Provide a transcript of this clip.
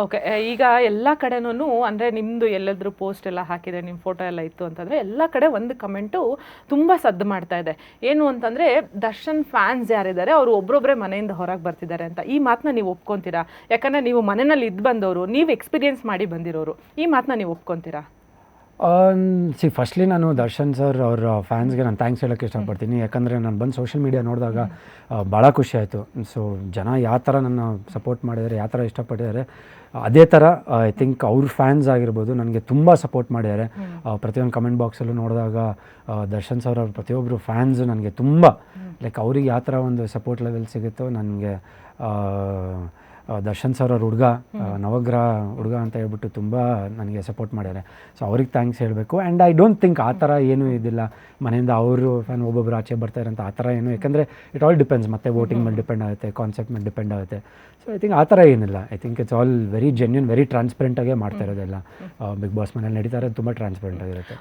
Okay. ಈಗ ಎಲ್ಲ ಕಡೆನೂ ಅಂದರೆ ನಿಮ್ಮದು ಎಲ್ಲಾದರೂ ಪೋಸ್ಟ್ ಎಲ್ಲ ಹಾಕಿದರೆ ನಿಮ್ಮ ಫೋಟೋ ಎಲ್ಲ ಇತ್ತು ಅಂತಂದರೆ ಎಲ್ಲ ಕಡೆ ಒಂದು ಕಮೆಂಟು ತುಂಬ ಸದ್ದು ಮಾಡ್ತಾ ಇದೆ. ಏನು ಅಂತಂದರೆ ದರ್ಶನ್ ಫ್ಯಾನ್ಸ್ ಯಾರಿದ್ದಾರೆ ಅವರು ಒಬ್ಬರೊಬ್ಬರೇ ಮನೆಯಿಂದ ಹೊರಗೆ ಬರ್ತಿದ್ದಾರೆ ಅಂತ. ಈ ಮಾತನ್ನ ನೀವು ಒಪ್ಕೊತೀರಾ? ಯಾಕಂದರೆ ನೀವು ಮನೆಯಲ್ಲಿ ಇದ್ದು ಬಂದವರು, ನೀವು ಎಕ್ಸ್ಪೀರಿಯೆನ್ಸ್ ಮಾಡಿ ಬಂದಿರೋರು, ಈ ಮಾತನ್ನ ನೀವು ಒಪ್ಕೊತೀರಾ? ಫಸ್ಟ್ಲಿ ನಾನು ದರ್ಶನ್ ಸರ್ ಅವ್ರ ಫ್ಯಾನ್ಸ್ಗೆ ನಾನು ಥ್ಯಾಂಕ್ಸ್ ಹೇಳೋಕ್ಕೆ ಇಷ್ಟಪಡ್ತೀನಿ. ಯಾಕಂದರೆ ನಾನು ಬಂದು ಸೋಷಿಯಲ್ ಮೀಡಿಯಾ ನೋಡಿದಾಗ ಭಾಳ ಖುಷಿ ಆಯಿತು. ಸೊ ಜನ ಯಾವ ಥರ ನನ್ನ ಸಪೋರ್ಟ್ ಮಾಡಿದ್ದಾರೆ, ಯಾವ ಥರ ಇಷ್ಟಪಟ್ಟಿದ್ದಾರೆ, ಅದೇ ಥರ ಐ ಥಿಂಕ್ ಅವ್ರ ಫ್ಯಾನ್ಸ್ ಆಗಿರ್ಬೋದು ನನಗೆ ತುಂಬ ಸಪೋರ್ಟ್ ಮಾಡಿದ್ದಾರೆ. ಪ್ರತಿಯೊಂದು ಕಮೆಂಟ್ ಬಾಕ್ಸಲ್ಲೂ ನೋಡಿದಾಗ ದರ್ಶನ್ ಸರ್ ಅವ್ರ ಪ್ರತಿಯೊಬ್ಬರು ಫ್ಯಾನ್ಸ್ ನನಗೆ ತುಂಬ ಲೈಕ್ ಅವ್ರಿಗೆ ಯಾವ ಥರ ಒಂದು ಸಪೋರ್ಟ್ ಲೆವೆಲ್ ಸಿಗುತ್ತೋ ನನಗೆ ದರ್ಶನ್ ಸರ್ ಅವ್ರ ಹುಡುಗ ನವಗ್ರಹ ಹುಡುಗ ಅಂತ ಹೇಳ್ಬಿಟ್ಟು ತುಂಬ ನನಗೆ ಸಪೋರ್ಟ್ ಮಾಡ್ಯಾರೆ. ಸೊ ಅವ್ರಿಗೆ ಥ್ಯಾಂಕ್ಸ್ ಹೇಳಬೇಕು. ಆ್ಯಂಡ್ ಐ ಡೋಂಟ್ ಥಿಂಕ್ ಆ ಥರ ಏನೂ ಇದಿಲ್ಲ, ಮನೆಯಿಂದ ಅವರು ಫ್ಯಾನ್ ಒಬ್ಬೊಬ್ಬರು ಆಚೆ ಬರ್ತಾರೆ ಅಂತ ಆ ಥರ ಏನು. ಯಾಕಂದರೆ ಇಟ್ ಆಲ್ ಡಿಪೆಂಡ್ಸ್, ಮತ್ತೆ ವೋಟಿಂಗ್ ಮೇಲೆ ಡಿಪೆಂಡ್ ಆಗುತ್ತೆ, ಕಾನ್ಸೆಪ್ಟ್ ಮೇಲೆ ಡಿಪೆಂಡ್ ಆಗುತ್ತೆ. ಸೊ ಐ ಥಿಂಕ್ ಆ ಥರ ಏನಿಲ್ಲ. I think it's all very genuine, very ಟ್ರಾನ್ಸ್ಪರೆಂಟಾಗೇ ಮಾಡ್ತಾ ಇರೋದೆಲ್ಲ. ಬಿಗ್ ಬಾಸ್ ಮನೇಲಿ ನಡೀತಾರೆ, ತುಂಬ ಟ್ರಾನ್ಸ್ಪರೆಂಟ್ ಆಗಿರುತ್ತೆ.